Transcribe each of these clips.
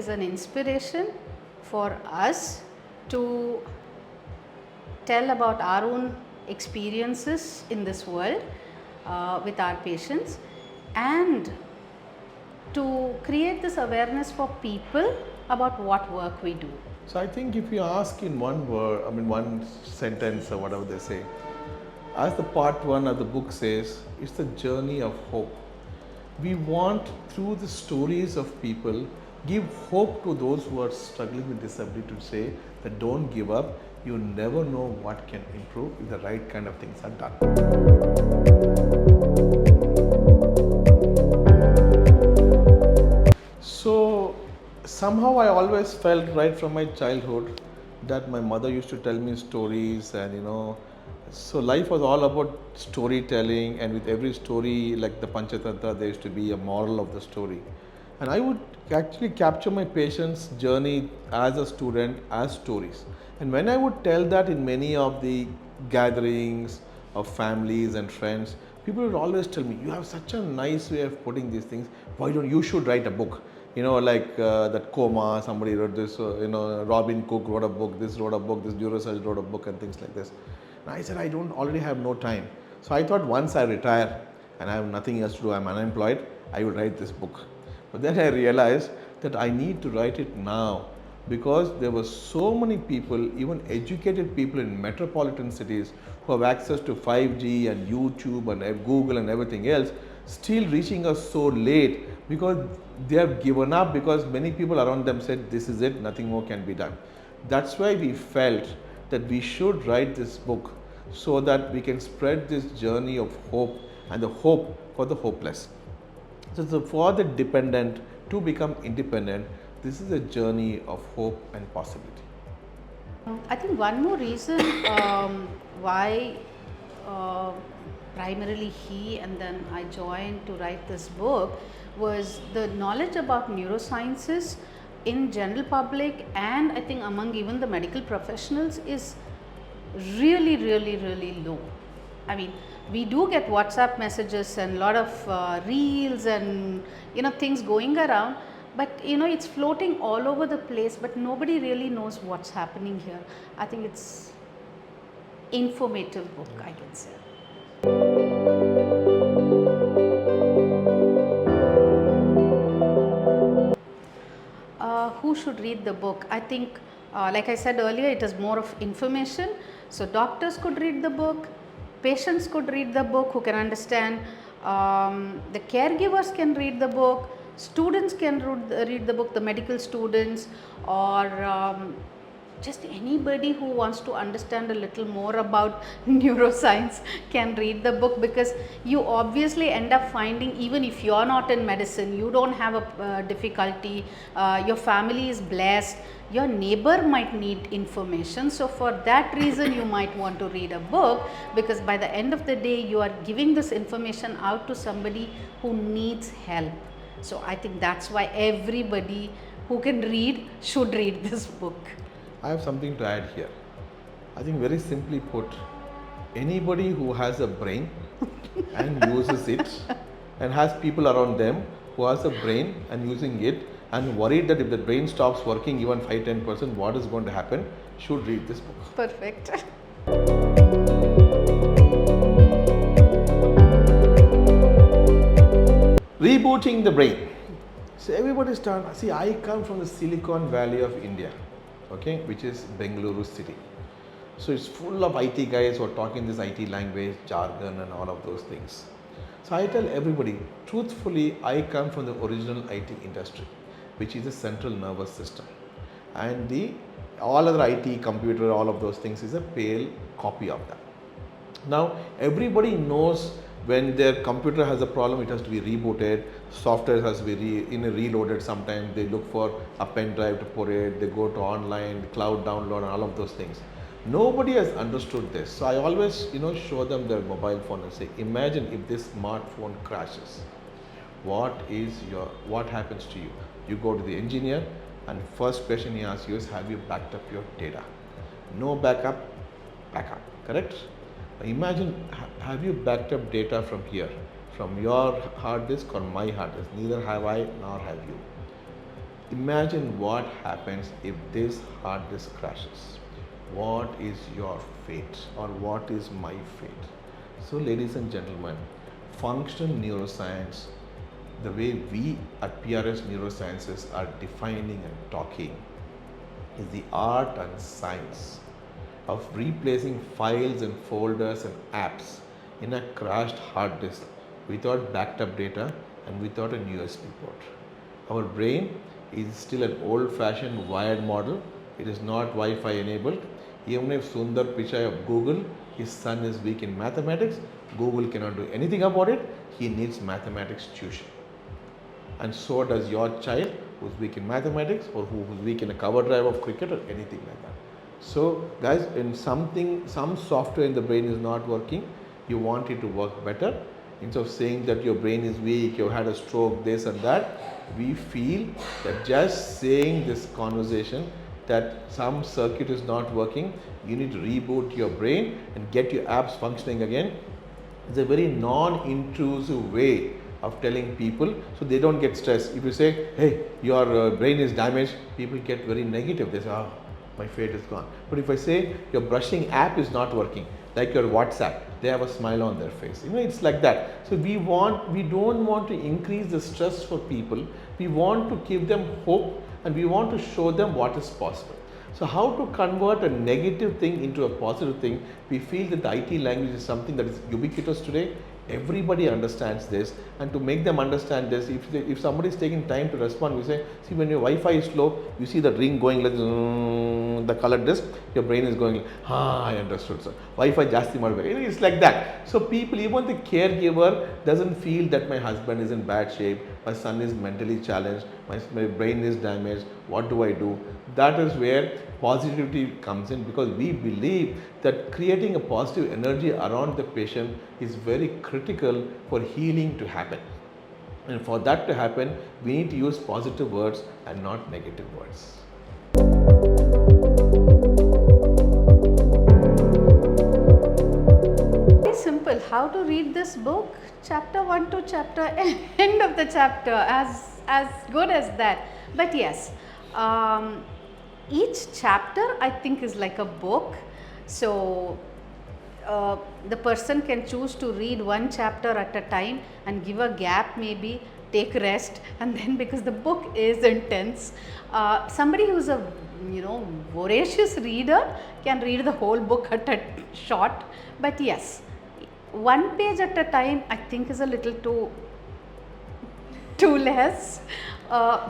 is an inspiration for us to tell about our own experiences in this world with our patients, and to create this awareness for people about what work we do. So I think if you ask in one word, one sentence or whatever they say, as the part one of the book says, it's the journey of hope. We want, through the stories of people, give hope to those who are struggling with disability, to say that don't give up. You never know what can improve if the right kind of things are done. So somehow I always felt right from my childhood that my mother used to tell me stories, and so life was all about storytelling, and with every story, like the Panchatantra, there used to be a moral of the story. And I would actually capture my patient's journey as a student as stories. And when I would tell that in many of the gatherings of families and friends, people would always tell me, you have such a nice way of putting these things, why don't you should write a book? Like that coma, somebody wrote this, Robin Cook wrote a book, this neurosurgeon wrote a book, and things like this. And I said, I don't already have no time. So I thought once I retire and I have nothing else to do, I'm unemployed, I would write this book. But then I realized that I need to write it now, because there were so many people, even educated people in metropolitan cities, who have access to 5G and YouTube and Google and everything else, still reaching us so late because they have given up, because many people around them said, this is it, nothing more can be done. That's why we felt that we should write this book, so that we can spread this journey of hope, and the hope for the hopeless. So for the dependent to become independent, this is a journey of hope and possibility. I think one more reason why primarily he and then I joined to write this book was the knowledge about neurosciences in general public, and I think among even the medical professionals, is really low. I mean, we do get WhatsApp messages and a lot of reels and things going around, but it's floating all over the place, but nobody really knows what's happening here. I think it's informative book, I can say. Who should read the book? I think, like I said earlier, it is more of information. So doctors could read the book, patients could read the book who can understand, the caregivers can read the book, students can read the book, the medical students, or just anybody who wants to understand a little more about neuroscience can read the book, because you obviously end up finding, even if you're not in medicine, you don't have a difficulty, your family is blessed, your neighbor might need information. So for that reason you might want to read a book, because by the end of the day you are giving this information out to somebody who needs help. So I think that's why everybody who can read should read this book. I have something to add here. I think, very simply put, anybody who has a brain and uses it, and has people around them who has a brain and using it, and worried that if the brain stops working even 5-10%, what is going to happen, should read this book. Perfect. Rebooting the brain. So everybody start, see, I come from the Silicon Valley of India, okay, which is Bengaluru city. So it's full of IT guys who are talking this IT language, jargon and all of those things. So I tell everybody, truthfully, I come from the original IT industry, which is the central nervous system. And all other IT, computer, all of those things is a pale copy of that. Now, everybody knows when their computer has a problem, it has to be rebooted, software has to be reloaded. Sometimes they look for a pen drive to put it, they go to online, cloud download and all of those things. Nobody has understood this. So I always show them their mobile phone and say, imagine if this smartphone crashes. What happens to you? You go to the engineer and first question he asks you is, have you backed up your data? No backup, correct? Imagine, have you backed up data from here, from your hard disk or my hard disk? Neither have I nor have you. Imagine what happens if this hard disk crashes. What is your fate, or what is my fate? So, ladies and gentlemen, functional neuroscience, the way we at PRS Neurosciences are defining and talking, is the art and science of replacing files and folders and apps in a crashed hard disk without backed up data and without an USB port. Our brain is still an old fashioned wired model. It is not Wi-Fi enabled. Even if Sundar Pichai of Google, his son is weak in mathematics, Google cannot do anything about it. He needs mathematics tuition. And so does your child who's weak in mathematics, or who's weak in a cover drive of cricket or anything like that. So guys, in some software in the brain is not working, you want it to work better. Instead of saying that your brain is weak, you had a stroke, this and that, we feel that just saying this conversation that some circuit is not working, you need to reboot your brain and get your apps functioning again. It's a very non-intrusive way of telling people, so they don't get stressed. If you say, hey, your brain is damaged, people get very negative. They say, oh, my fate is gone. But if I say your brushing app is not working, like your WhatsApp, they have a smile on their face. It's like that. So we don't want to increase the stress for people. We want to give them hope, and we want to show them what is possible. So how to convert a negative thing into a positive thing? We feel that the IT language is something that is ubiquitous today. Everybody understands this, and to make them understand this, if somebody is taking time to respond, we say, see, when your Wi-Fi is slow, you see the ring going like the colored disk, your brain is going, I understood, sir. Wi-Fi jasti madbe. It's like that. So people, even the caregiver doesn't feel that my husband is in bad shape, my son is mentally challenged, my brain is damaged, what do I do? That is where positivity comes in, because we believe that creating a positive energy around the patient is very critical for healing to happen. And for that to happen, we need to use positive words and not negative words. Very simple. How to read this book? Chapter 1 to chapter end of the chapter, as good as that. But yes, each chapter I think is like a book. So the person can choose to read one chapter at a time and give a gap, maybe take rest, and then, because the book is intense, somebody who's a voracious reader can read the whole book at a shot. But yes, one page at a time I think is a little too less.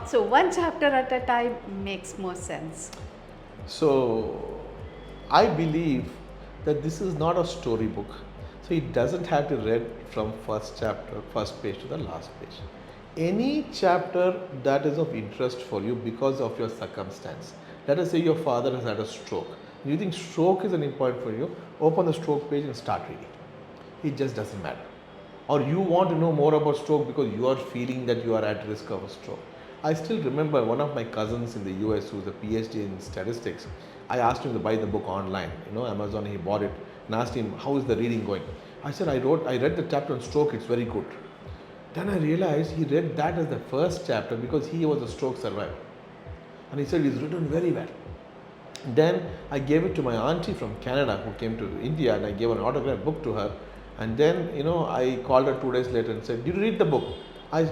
So one chapter at a time makes more sense. So I believe that this is not a storybook. So it doesn't have to read from first page to the last page. Any chapter that is of interest for you because of your circumstance. Let us say your father has had a stroke. You think stroke is an important for you, open the stroke page and start reading. It just doesn't matter. Or you want to know more about stroke because you are feeling that you are at risk of a stroke. I still remember one of my cousins in the US who is a PhD in statistics. I asked him to buy the book online, Amazon. He bought it and asked him, how is the reading going? I said, I read the chapter on stroke, it's very good. Then I realized he read that as the first chapter because he was a stroke survivor. And he said, it's written very well. Then I gave it to my auntie from Canada who came to India, and I gave an autographed book to her. And then, I called her 2 days later and said, did you read the book?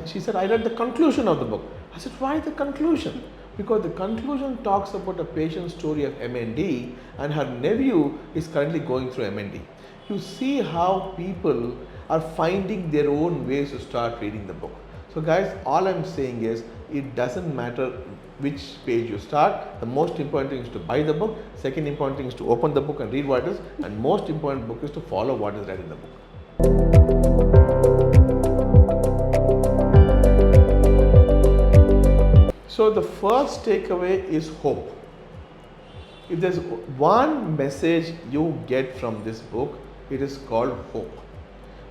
She said, I read the conclusion of the book. I said, why the conclusion? Because the conclusion talks about a patient's story of MND, and her nephew is currently going through MND. You see how people are finding their own ways to start reading the book. So guys, all I'm saying is, it doesn't matter which page you start. The most important thing is to buy the book. Second important thing is to open the book and read what it is. And most important book is to follow what is read in the book. So the first takeaway is hope. If there's one message you get from this book, it is called hope.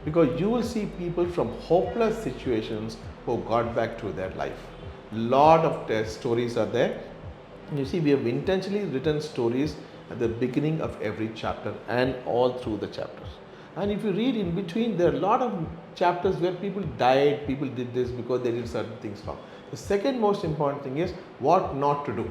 Because you will see people from hopeless situations who got back to their life. Lot of stories are there. You see, we have intentionally written stories at the beginning of every chapter and all through the chapters. And if you read in between, there are a lot of chapters where people died, people did this because they did certain things wrong. The second most important thing is what not to do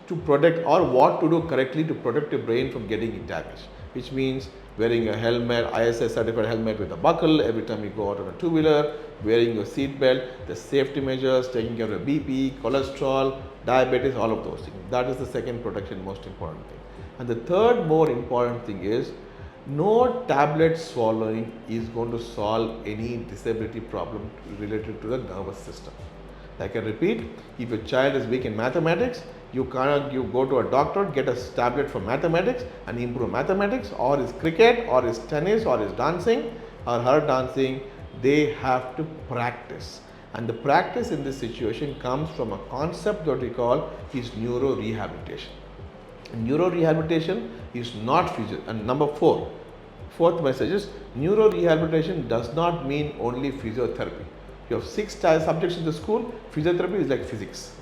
to protect, or what to do correctly to protect your brain from getting damaged, which means wearing a helmet, ISS certified helmet with a buckle every time you go out on a two-wheeler, wearing your seat belt, the safety measures, taking care of BP, cholesterol, diabetes, all of those things. That is the second protection most important thing. And the third more important thing is no tablet swallowing is going to solve any disability problem related to the nervous system. Like I repeat, if your child is weak in mathematics, you go to a doctor, get a tablet for mathematics and improve mathematics, or is cricket, or is tennis, or is dancing, or her dancing. They have to practice, and the practice in this situation comes from a concept that we call is neurorehabilitation. Neurorehabilitation is not physio. And fourth message is neurorehabilitation does not mean only physiotherapy. You have 6 subjects in the school. Physiotherapy is like physics.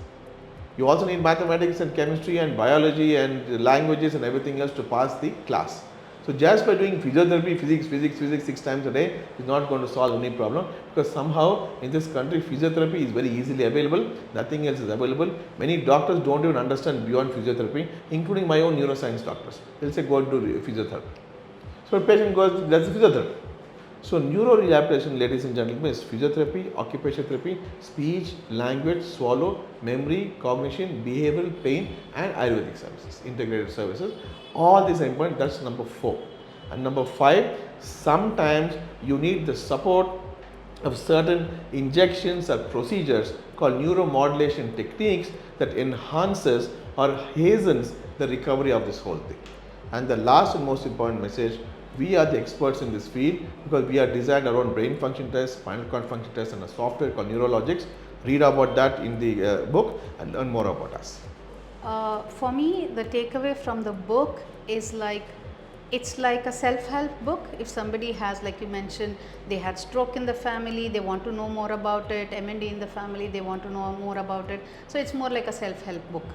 You also need mathematics and chemistry and biology and languages and everything else to pass the class. So just by doing physiotherapy, physics 6 times a day is not going to solve any problem, because somehow in this country physiotherapy is very easily available, nothing else is available. Many doctors don't even understand beyond physiotherapy, including my own neuroscience doctors. They'll say go and do physiotherapy. So a patient goes, that's physiotherapy. So neurorehabilitation, ladies and gentlemen, is physiotherapy, occupational therapy, speech, language, swallow, memory, cognition, behavioral, pain, and Ayurvedic services, integrated services. All these are important. That's number 4. And number 5, sometimes you need the support of certain injections or procedures called neuromodulation techniques that enhances or hastens the recovery of this whole thing. And the last and most important message, we are the experts in this field because we are designed our own brain function test, spinal cord function test, and a software called Neurologist. Read about that in the book and learn more about us. For me, the takeaway from the book is it's like a self-help book. If somebody has, like you mentioned, they had stroke in the family, they want to know more about it, MND in the family, they want to know more about it. So it's more like a self-help book.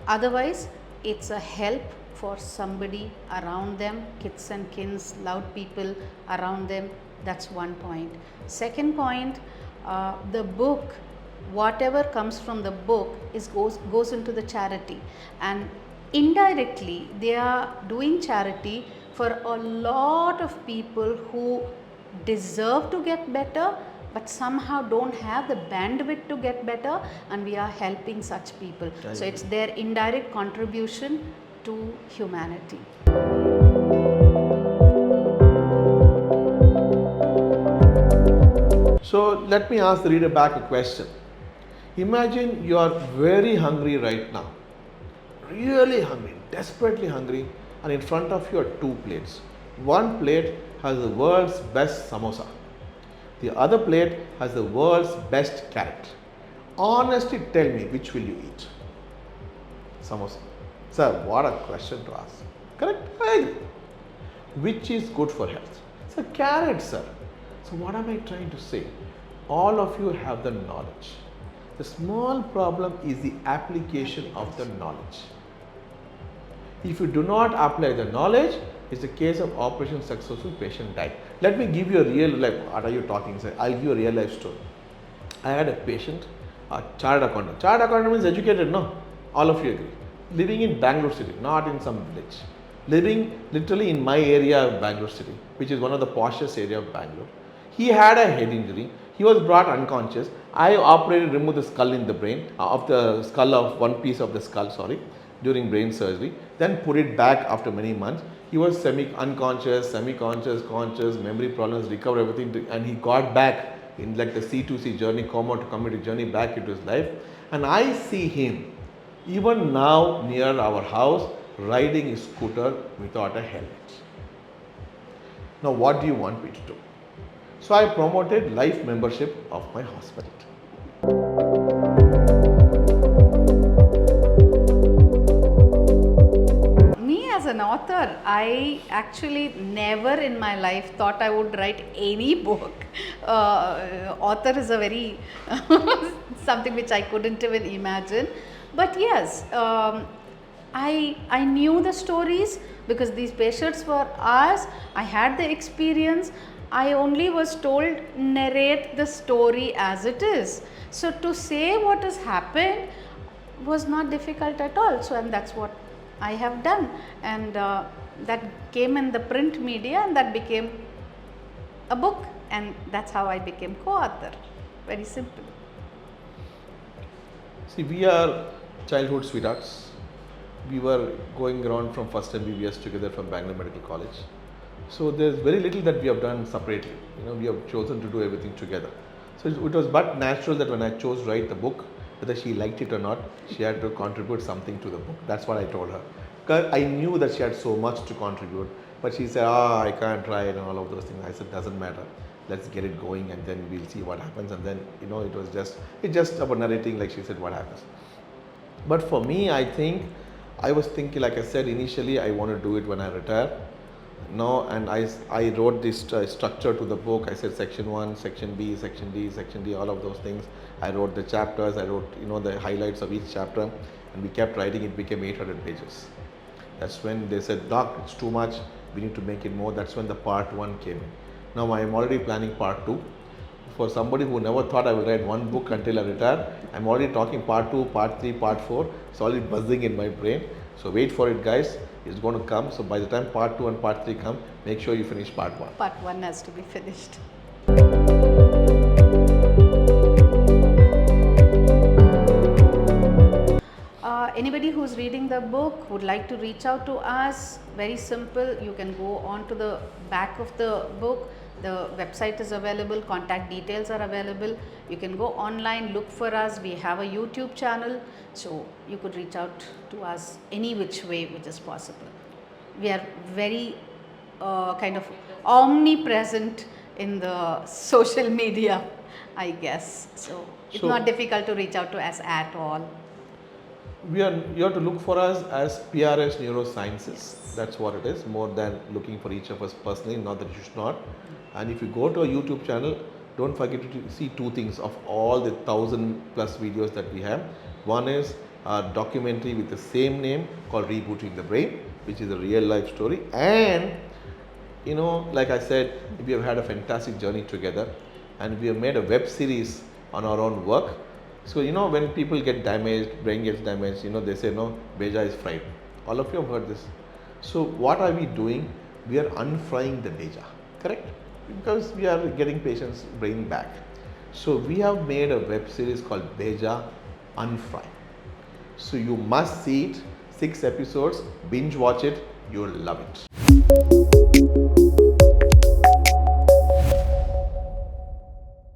Otherwise, it's a help for somebody around them, kids and kins, loved people around them. That's one point. Second point, the book, whatever comes from the book goes into the charity, and indirectly they are doing charity for a lot of people who deserve to get better but somehow don't have the bandwidth to get better, and we are helping such people. So it's their indirect contribution to humanity. So let me ask the reader back a question. Imagine you are very hungry right now, really hungry, desperately hungry, and in front of you are 2 plates. One plate has the world's best samosa. The other plate has the world's best carrot. Honestly tell me, which will you eat? Samosa. Sir, what a question to ask. Correct? I agree. Which is good for health? Sir, carrot, sir. So what am I trying to say? All of you have the knowledge. The small problem is the application of the knowledge. If you do not apply the knowledge, it's a case of operation successful, patient died. Let me give you a real life. What are you talking, sir? I'll give you a real life story. I had a patient, a chartered accountant. Chartered accountant means educated, no? All of you agree. Living in Bangalore city, not in some village. Living literally in my area of Bangalore city, which is one of the poshest area of Bangalore. He had a head injury. He was brought unconscious. I operated, removed the skull in the brain, of the skull of one piece of the skull, during brain surgery. Then put it back after many months. He was semi-unconscious, semi-conscious, conscious, memory problems, recovered everything, and he got back in like the C2C journey, coma to community journey back into his life. And I see him even now near our house riding his scooter without a helmet. Now what do you want me to do? So I promoted life membership of my hospital. Me as an author, I actually never in my life thought I would write any book. Author is a very something which I couldn't even imagine. But yes, I knew the stories because these patients were ours. I had the experience. I only was told narrate the story as it is. So to say what has happened was not difficult at all. So and that's what I have done, and that came in the print media, and that became a book, and that's how I became co-author. Very simple. See, we are childhood sweethearts. We were going around from first MBBS together from Bangalore Medical College. So there's very little that we have done separately. We have chosen to do everything together. So it was but natural that when I chose to write the book, whether she liked it or not, she had to contribute something to the book. That's what I told her. Because I knew that she had so much to contribute, but she said, I can't try it and all of those things. I said, doesn't matter. Let's get it going and then we'll see what happens. And then, it was just about narrating, like she said, what happens. But for me, I think, I was thinking, like I said, initially, I want to do it when I retire. No, and I wrote this structure to the book. I said section 1, section B, section D, section D, all of those things. I wrote the chapters, I wrote, the highlights of each chapter, and we kept writing. It became 800 pages. That's when they said, Doc, it's too much, we need to make it more. That's when the part 1 came in. Now I am already planning part 2. For somebody who never thought I would write one book until I retire, I'm already talking part 2, part 3, part 4. It's already buzzing in my brain. So wait for it, guys. It's going to come. So by the time part 2 and part 3 come, make sure you finish part 1. Part 1 has to be finished. Anybody who's reading the book would like to reach out to us, very simple. You can go on to the back of the book. The website is available, contact details are available. You can go online, look for us. We have a YouTube channel, so you could reach out to us any which way which is possible. We are very kind of omnipresent in the social media, I guess. So it's not difficult to reach out to us at all. You have to look for us as PRS Neurosciences. Yes. That's what it is, more than looking for each of us personally, not that you should not. And if you go to our YouTube channel, don't forget to see 2 things of all the 1,000+ videos that we have. One is a documentary with the same name called Rebooting the Brain, which is a real life story. And, like I said, we have had a fantastic journey together, and we have made a web series on our own work. So, when people get damaged, brain gets damaged, they say, no, beja is fried. All of you have heard this. So, what are we doing? We are unfrying the beja, correct? Because we are getting patients' brain back. So, we have made a web series called Beja Unfry. So, you must see it, 6 episodes, binge watch it, you'll love it.